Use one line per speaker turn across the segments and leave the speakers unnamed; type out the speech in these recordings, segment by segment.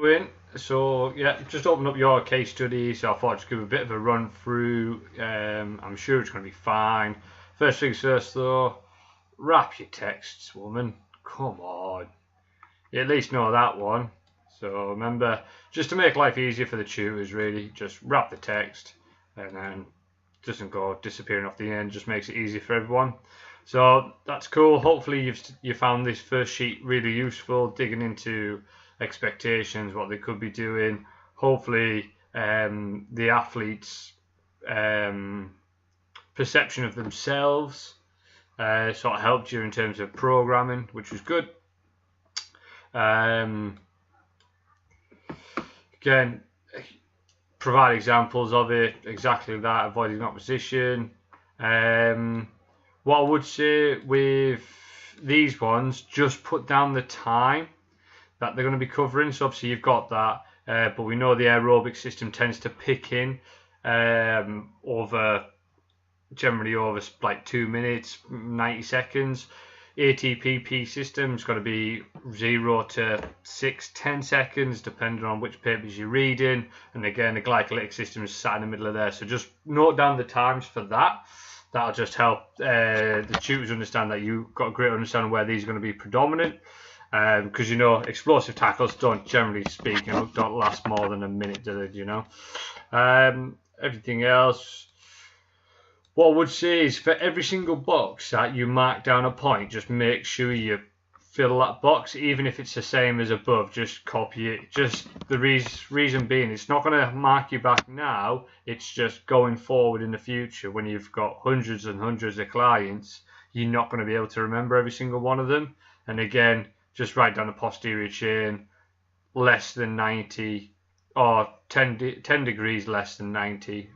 doing. So yeah, just open up your case study. So I thought I'd just give a bit of a run through. I'm sure it's going to be fine. First things first though, wrap your texts, woman. Come on. You at least know that one. So remember, just to make life easier for the tutors, really, just wrap the text and then doesn't go disappearing off the end, just makes it easy for everyone. So that's cool. Hopefully you found this first sheet really useful, digging into expectations, what they could be doing. Hopefully the athletes' perception of themselves sort of helped you in terms of programming, which was good. Again, provide examples of it, exactly that, avoiding opposition. What I would say with these ones, just put down the time that they're going to be covering. So obviously you've got that, but we know the aerobic system tends to pick in generally over like 2 minutes, 90 seconds. ATPP system is going to be 0 to 10 seconds, depending on which papers you're reading. And again, the glycolytic system is sat in the middle of there. So just note down the times for that. That'll just help the tutors understand that you've got a great understanding where these are going to be predominant. Because you know, explosive tackles don't, generally speaking, don't last more than a minute, do they? You know. Everything else. What I would say is for every single box that you mark down a point, just make sure you fill that box, even if it's the same as above, just copy it. Just the reason being, it's not going to mark you back now, it's just going forward in the future. When you've got hundreds and hundreds of clients, you're not going to be able to remember every single one of them. And again, just write down the posterior chain, less than 90, or 10 degrees less than 90.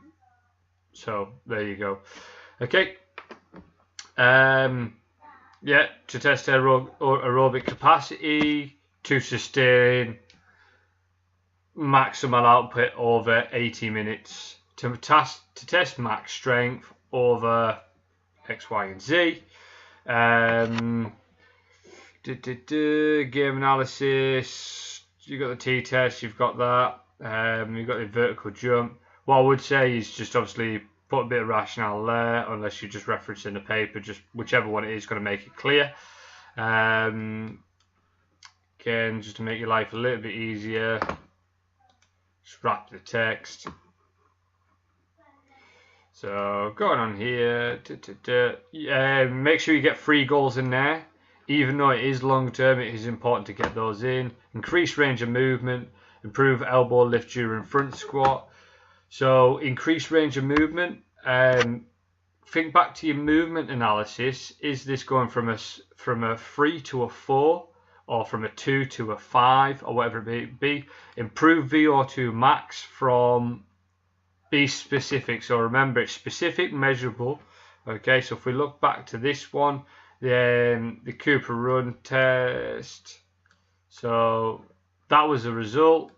So there you go. Okay. Yeah, to test aerobic capacity, to sustain maximal output over 80 minutes, to test max strength over X, Y, and Z. Game analysis, you've got the t-test, you've got that. You've got the vertical jump. What I would say is just obviously put a bit of rationale there, unless you're just referencing the paper, just whichever one it is going to make it clear. Again, just to make your life a little bit easier, just wrap the text. So going on here, make sure you get 3 goals in there. Even though it is long term, it is important to get those in. Increase range of movement, improve elbow lift during front squat. So increase range of movement. Think back to your movement analysis. Is this going from a 3 to a 4, or from a 2 to a 5, or whatever it may be? Improve VO2 max from be specific. So remember, it's specific, measurable. Okay, so if we look back to this one, then the Cooper run test. So that was the result.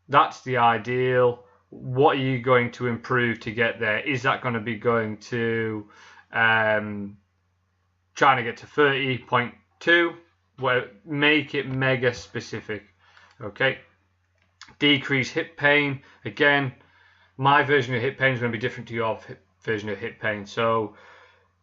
That's the ideal. What are you going to improve to get there? Is that going to be going to trying to get to 30.2? Well, make it mega specific. Okay. Decrease hip pain. Again, my version of hip pain is going to be different to your version of hip pain. So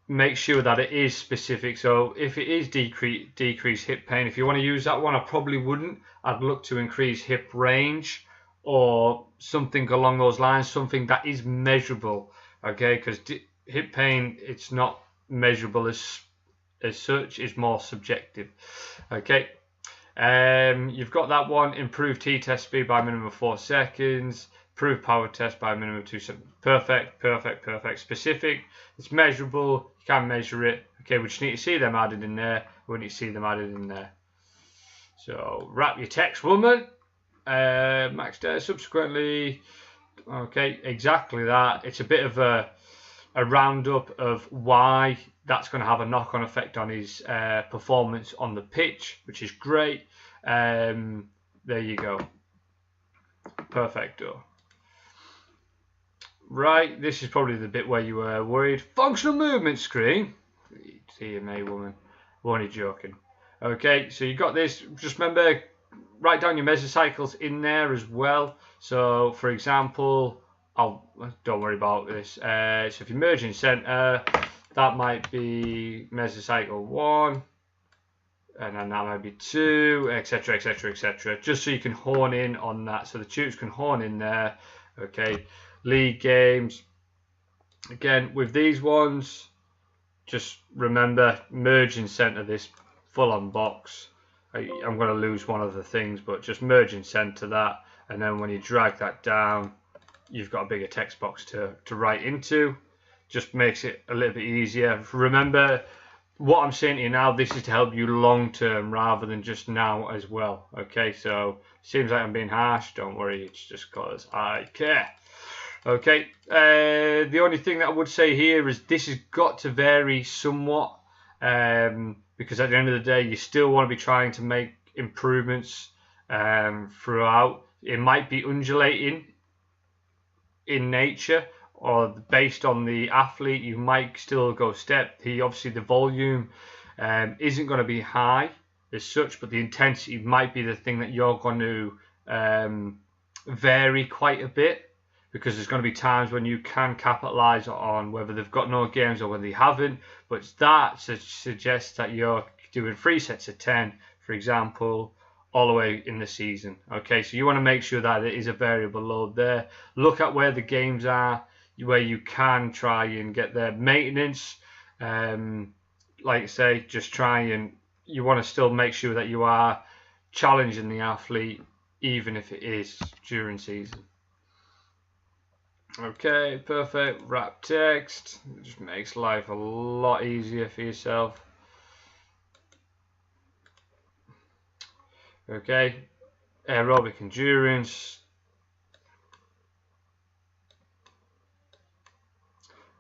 make sure that it is specific. So if it is decrease hip pain, if you want to use that one, I probably wouldn't. I'd look to increase hip range or something along those lines, something that is measurable. Okay, because hip pain, it's not measurable as such, it's more subjective. Okay. You've got that one. Improve t-test speed by a minimum of 4 seconds. Improve power test by a minimum of 2 seconds. Perfect, perfect, perfect. Specific. It's measurable. You can measure it. Okay, we just need to see them added in there. We need to see them added in there. So wrap your text, woman. Max there subsequently. Okay, exactly that. It's a bit of a roundup of why that's going to have a knock-on effect on his performance on the pitch, which is great. There you go. Perfecto. Right, this is probably the bit where you were worried. Functional movement screen. TMA woman. I'm only joking. Okay, so you got this. Just remember, write down your mesocycles in there as well. So, for example, don't worry about this. So if you merge in center, that might be mesocycle 1, and then that might be 2, etc, etc, etc. Just so you can hone in on that, so the tutors can hone in there. Okay, league games. Again, with these ones, just remember merge in center this full-on box. I'm going to lose one of the things, but just merge and center that, and then when you drag that down, you've got a bigger text box to write into. Just makes it a little bit easier. Remember, what I'm saying to you now, this is to help you long term rather than just now as well. Okay, so seems like I'm being harsh. Don't worry, it's just because I care. Okay, the only thing that I would say here is this has got to vary somewhat. Because at the end of the day, you still want to be trying to make improvements throughout. It might be undulating in nature, or based on the athlete, you might still go step. Obviously, the volume isn't going to be high as such, but the intensity might be the thing that you're going to vary quite a bit. Because there's going to be times when you can capitalize on whether they've got no games or whether they haven't. But that suggests that you're doing 3 sets of 10, for example, all the way in the season. Okay, so you want to make sure that it is a variable load there. Look at where the games are, where you can try and get their maintenance. Like I say, just try and you want to still make sure that you are challenging the athlete, even if it is during season. Okay, perfect. Wrap text. It just makes life a lot easier for yourself. Okay, aerobic endurance.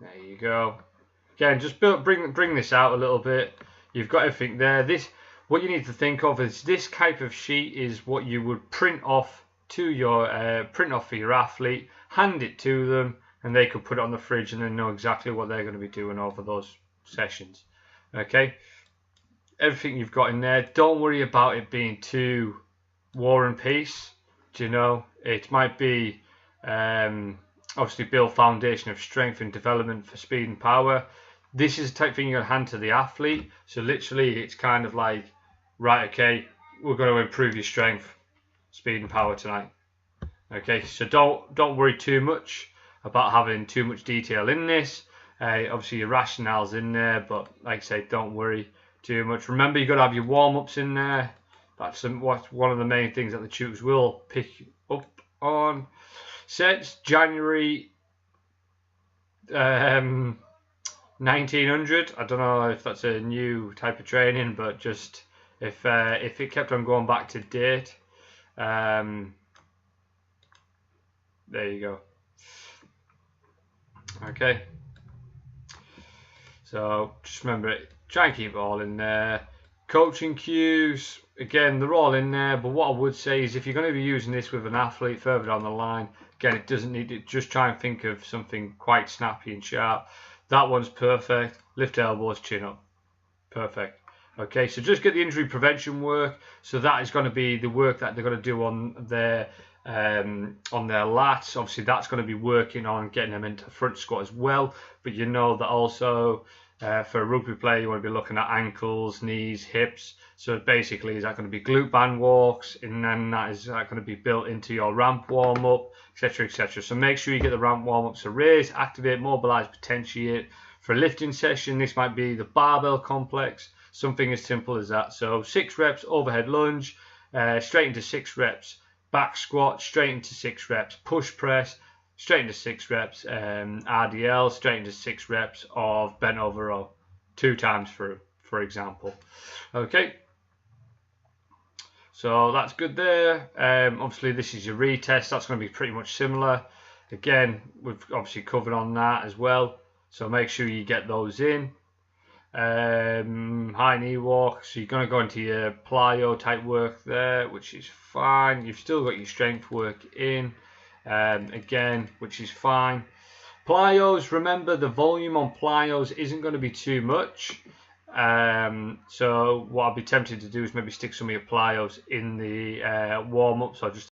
There you go. Again, just bring this out a little bit. You've got everything there. What you need to think of is this type of sheet is what you would print off to your print off for your athlete, hand it to them, and they could put it on the fridge and then know exactly what they're going to be doing over those sessions. Okay, everything you've got in there. Don't worry about it being too War and Peace. Do you know, it might be obviously build foundation of strength and development for speed and power. This is the type of thing you're going to hand to the athlete. So literally, it's kind of like, right, okay, we're going to improve your strength, speed and power tonight. Okay, so don't worry too much about having too much detail in this. Obviously your rationale's in there, but like I say, don't worry too much. Remember, you've got to have your warm-ups in there. That's one of the main things that the tutors will pick up on. Sets January 1900. I don't know if that's a new type of training, but just if it kept on going back to date. There you go. Okay. So just remember it. Try and keep it all in there. Coaching cues, again, they're all in there. But what I would say is, if you're going to be using this with an athlete further down the line, again, it doesn't need to. Just try and think of something quite snappy and sharp. That one's perfect. Lift elbows, chin up. Perfect. Okay, so just get the injury prevention work. So that is going to be the work that they're going to do on their lats. Obviously, that's going to be working on getting them into front squat as well. But you know that also for a rugby player, you want to be looking at ankles, knees, hips. So basically, is that going to be glute band walks, and then that going to be built into your ramp warm up, etc., etc. So make sure you get the ramp warm ups to raise, activate, mobilize, potentiate. For a lifting session, this might be the barbell complex, something as simple as that. So 6 reps overhead lunge, straight into 6 reps. Back squat, straight into 6 reps. Push press, straight into 6 reps. RDL, straight into 6 reps of bent over row, 2 times through, for example. Okay, so that's good there. Obviously, this is your retest. That's going to be pretty much similar. Again, we've obviously covered on that as well. So make sure you get those in. High knee walk, so you're going to go into your plyo type work there, which is fine. You've still got your strength work in again, which is fine. Plyos, remember the volume on plyos isn't going to be too much. So what I'll be tempted to do is maybe stick some of your plyos in the warm-ups, or just